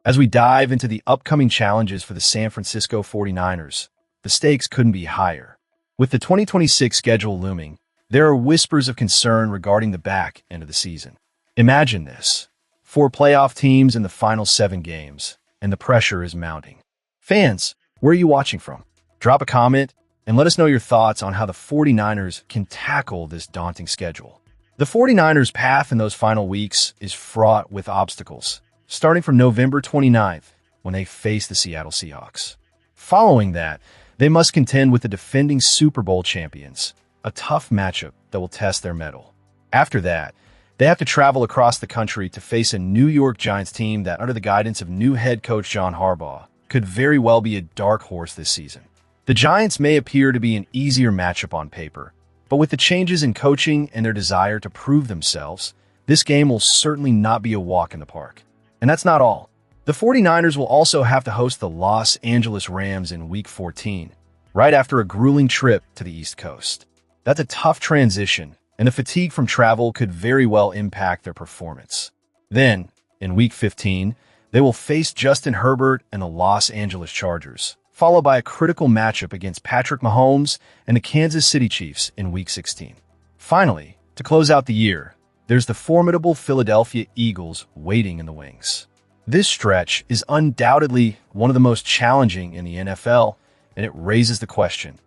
As we dive into the upcoming challenges for the San Francisco 49ers, the stakes couldn't be higher. With the 2026 schedule looming, there are whispers of concern regarding the back end of the season. Imagine this: 4 playoff teams in the final 7 games, and the pressure is mounting. Fans, where are you watching from? Drop a comment and let us know your thoughts on how the 49ers can tackle this daunting schedule. The 49ers' path in those final weeks is fraught with obstacles, starting from November 29th, when they face the Seattle Seahawks. Following that, they must contend with the defending Super Bowl champions, a tough matchup that will test their mettle. After that, they have to travel across the country to face a New York Giants team that, under the guidance of new head coach John Harbaugh, could very well be a dark horse this season. The Giants may appear to be an easier matchup on paper, but with the changes in coaching and their desire to prove themselves, this game will certainly not be a walk in the park. And that's not all. The 49ers will also have to host the Los Angeles Rams in Week 14, right after a grueling trip to the East Coast. That's a tough transition, and the fatigue from travel could very well impact their performance. Then, in Week 15, they will face Justin Herbert and the Los Angeles Chargers, followed by a critical matchup against Patrick Mahomes and the Kansas City Chiefs in Week 16. Finally, to close out the year, there's the formidable Philadelphia Eagles waiting in the wings. This stretch is undoubtedly one of the most challenging in the NFL, and it raises the question: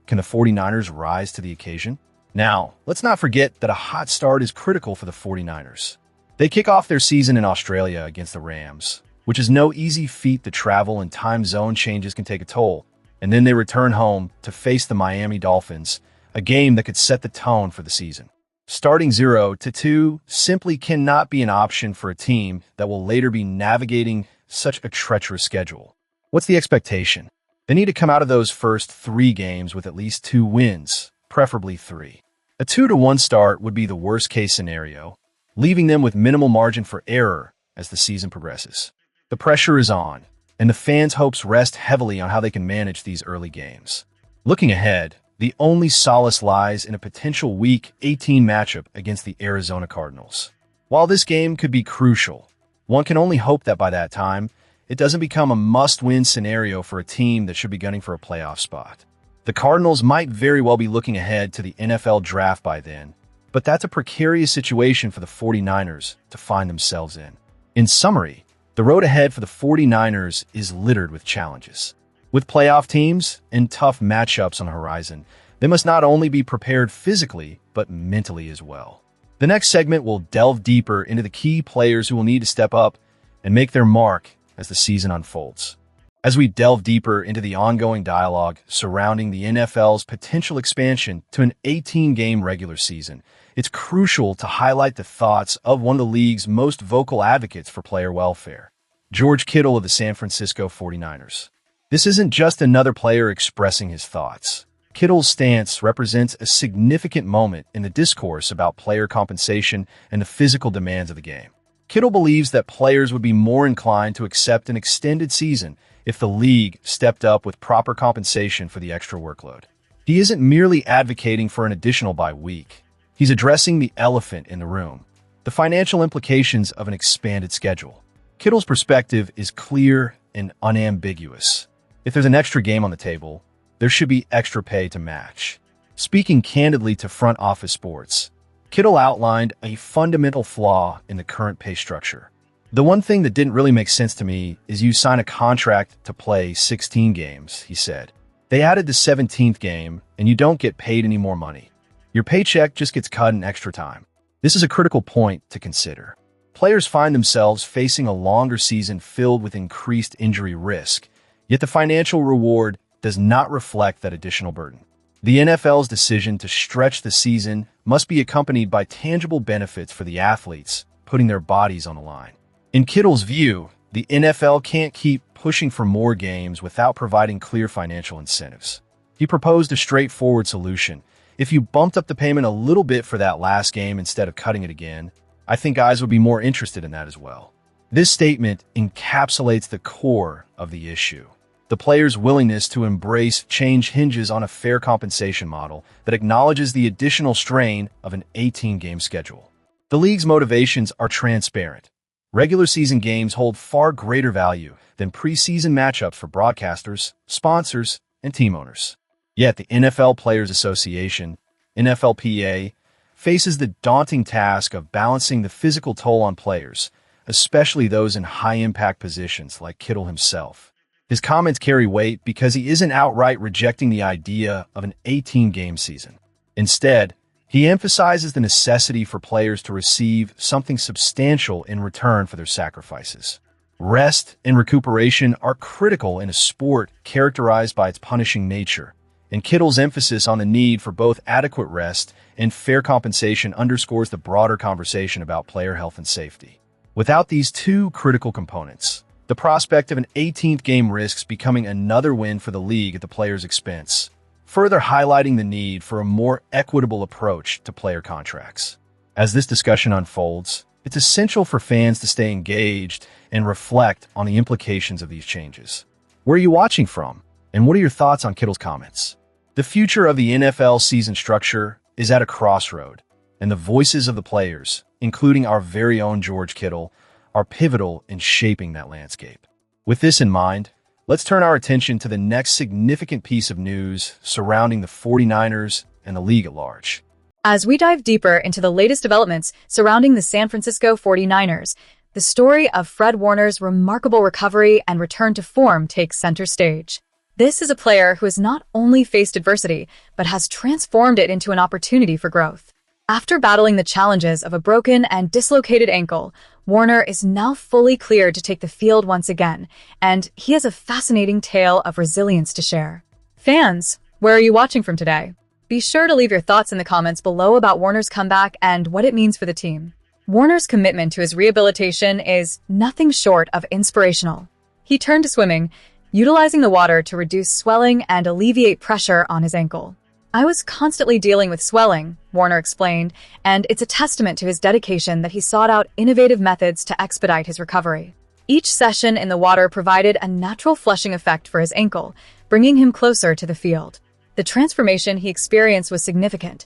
can the 49ers rise to the occasion? Now, let's not forget that a hot start is critical for the 49ers. They kick off their season in Australia against the Rams, which is no easy feat. The travel and time zone changes can take a toll, and then they return home to face the Miami Dolphins, a game that could set the tone for the season. Starting 0-2 simply cannot be an option for a team that will later be navigating such a treacherous schedule. What's the expectation? They need to come out of those first 3 games with at least 2 wins, preferably 3. A 2-1 start would be the worst-case scenario, leaving them with minimal margin for error as the season progresses. The pressure is on, and the fans' hopes rest heavily on how they can manage these early games. Looking ahead, the only solace lies in a potential Week 18 matchup against the Arizona Cardinals. While this game could be crucial, one can only hope that by that time, it doesn't become a must-win scenario for a team that should be gunning for a playoff spot. The Cardinals might very well be looking ahead to the NFL draft by then, but that's a precarious situation for the 49ers to find themselves in. In summary, the road ahead for the 49ers is littered with challenges. With playoff teams and tough matchups on the horizon, they must not only be prepared physically, but mentally as well. The next segment will delve deeper into the key players who will need to step up and make their mark as the season unfolds. As we delve deeper into the ongoing dialogue surrounding the NFL's potential expansion to an 18-game regular season, it's crucial to highlight the thoughts of one of the league's most vocal advocates for player welfare, George Kittle of the San Francisco 49ers. This isn't just another player expressing his thoughts. Kittle's stance represents a significant moment in the discourse about player compensation and the physical demands of the game. Kittle believes that players would be more inclined to accept an extended season if the league stepped up with proper compensation for the extra workload. He isn't merely advocating for an additional bye week. He's addressing the elephant in the room: the financial implications of an expanded schedule. Kittle's perspective is clear and unambiguous. If there's an extra game on the table, there should be extra pay to match. Speaking candidly to Front Office Sports, Kittle outlined a fundamental flaw in the current pay structure. The one thing that didn't really make sense to me is you sign a contract to play 16 games, he said. They added the 17th game, and you don't get paid any more money. Your paycheck just gets cut in extra time. This is a critical point to consider. Players find themselves facing a longer season filled with increased injury risk, yet the financial reward does not reflect that additional burden. The NFL's decision to stretch the season must be accompanied by tangible benefits for the athletes, putting their bodies on the line. In Kittle's view, the NFL can't keep pushing for more games without providing clear financial incentives. He proposed a straightforward solution. If you bumped up the payment a little bit for that last game instead of cutting it again, I think guys would be more interested in that as well. This statement encapsulates the core of the issue. The player's willingness to embrace change hinges on a fair compensation model that acknowledges the additional strain of an 18-game schedule. The league's motivations are transparent. Regular season games hold far greater value than preseason matchups for broadcasters, sponsors, and team owners. Yet the NFL Players Association, NFLPA, faces the daunting task of balancing the physical toll on players, especially those in high-impact positions like Kittle himself. His comments carry weight because he isn't outright rejecting the idea of an 18-game season. Instead, he emphasizes the necessity for players to receive something substantial in return for their sacrifices. Rest and recuperation are critical in a sport characterized by its punishing nature, and Kittle's emphasis on the need for both adequate rest and fair compensation underscores the broader conversation about player health and safety. Without these two critical components, the prospect of an 18th game risks becoming another win for the league at the player's expense, further highlighting the need for a more equitable approach to player contracts. As this discussion unfolds, it's essential for fans to stay engaged and reflect on the implications of these changes. Where are you watching from? And what are your thoughts on Kittle's comments? The future of the NFL season structure is at a crossroad, and the voices of the players, including our very own George Kittle, are pivotal in shaping that landscape. With this in mind, let's turn our attention to the next significant piece of news surrounding the 49ers and the league at large. As we dive deeper into the latest developments surrounding the San Francisco 49ers, the story of Fred Warner's remarkable recovery and return to form takes center stage. This is a player who has not only faced adversity, but has transformed it into an opportunity for growth. After battling the challenges of a broken and dislocated ankle, Warner is now fully cleared to take the field once again, and he has a fascinating tale of resilience to share. Fans, where are you watching from today? Be sure to leave your thoughts in the comments below about Warner's comeback and what it means for the team. Warner's commitment to his rehabilitation is nothing short of inspirational. He turned to swimming, utilizing the water to reduce swelling and alleviate pressure on his ankle. "I was constantly dealing with swelling," Warner explained, and it's a testament to his dedication that he sought out innovative methods to expedite his recovery. Each session in the water provided a natural flushing effect for his ankle, bringing him closer to the field. The transformation he experienced was significant.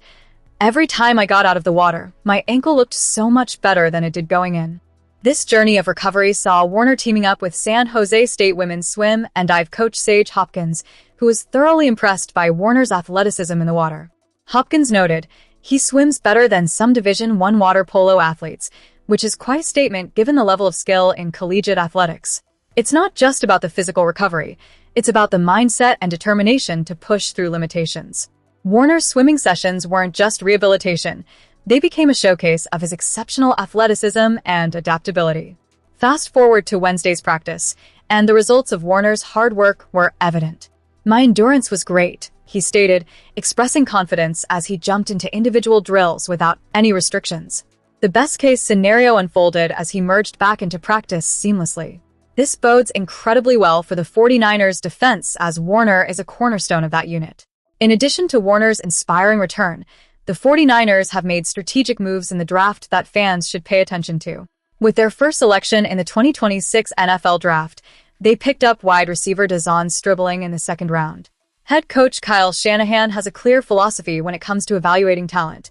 "Every time I got out of the water, my ankle looked so much better than it did going in." This journey of recovery saw Warner teaming up with San Jose State women's swim and dive coach Sage Hopkins, who was thoroughly impressed by Warner's athleticism in the water. Hopkins noted, "He swims better than some Division I water polo athletes, which is quite a statement given the level of skill in collegiate athletics." It's not just about the physical recovery, it's about the mindset and determination to push through limitations. Warner's swimming sessions weren't just rehabilitation, they became a showcase of his exceptional athleticism and adaptability. Fast forward to Wednesday's practice, and the results of Warner's hard work were evident. "My endurance was great," he stated, expressing confidence as he jumped into individual drills without any restrictions. The best-case scenario unfolded as he merged back into practice seamlessly. This bodes incredibly well for the 49ers' defense, as Warner is a cornerstone of that unit. In addition to Warner's inspiring return, the 49ers have made strategic moves in the draft that fans should pay attention to. With their first selection in the 2026 NFL Draft, they picked up wide receiver Dazon Stribling in the second round. Head coach Kyle Shanahan has a clear philosophy when it comes to evaluating talent.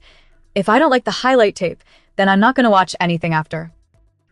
"If I don't like the highlight tape, then I'm not going to watch anything after."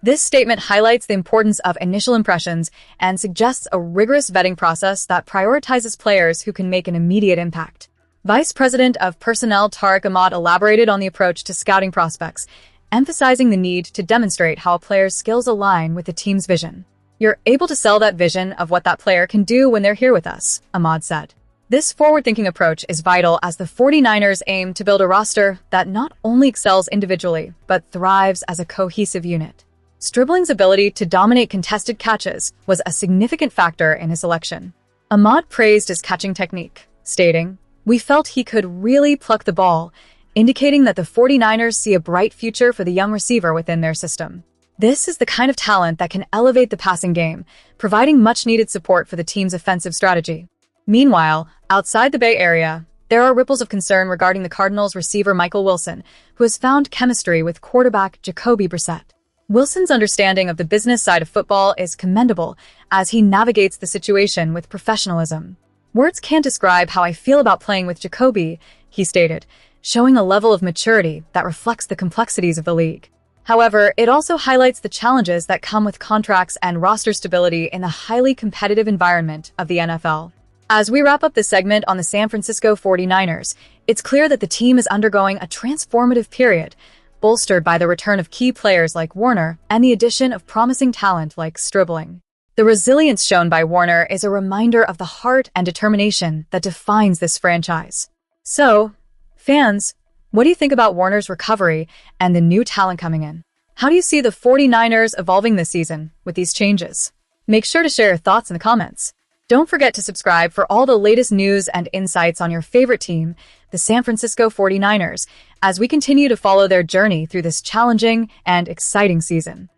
This statement highlights the importance of initial impressions and suggests a rigorous vetting process that prioritizes players who can make an immediate impact. Vice President of Personnel Tariq Ahmad elaborated on the approach to scouting prospects, emphasizing the need to demonstrate how a player's skills align with the team's vision. "You're able to sell that vision of what that player can do when they're here with us," Ahmad said. This forward-thinking approach is vital as the 49ers aim to build a roster that not only excels individually, but thrives as a cohesive unit. Stribling's ability to dominate contested catches was a significant factor in his selection. Ahmad praised his catching technique, stating, "We felt he could really pluck the ball," indicating that the 49ers see a bright future for the young receiver within their system. This is the kind of talent that can elevate the passing game, providing much-needed support for the team's offensive strategy. Meanwhile, outside the Bay Area, there are ripples of concern regarding the Cardinals' receiver Michael Wilson, who has found chemistry with quarterback Jacoby Brissett. Wilson's understanding of the business side of football is commendable as he navigates the situation with professionalism. "Words can't describe how I feel about playing with Jacoby," he stated, showing a level of maturity that reflects the complexities of the league. However, it also highlights the challenges that come with contracts and roster stability in the highly competitive environment of the NFL. As we wrap up this segment on the San Francisco 49ers, it's clear that the team is undergoing a transformative period, bolstered by the return of key players like Warner and the addition of promising talent like Stribling. The resilience shown by Warner is a reminder of the heart and determination that defines this franchise. So, fans, what do you think about Warner's recovery and the new talent coming in? How do you see the 49ers evolving this season with these changes? Make sure to share your thoughts in the comments. Don't forget to subscribe for all the latest news and insights on your favorite team, the San Francisco 49ers, as we continue to follow their journey through this challenging and exciting season.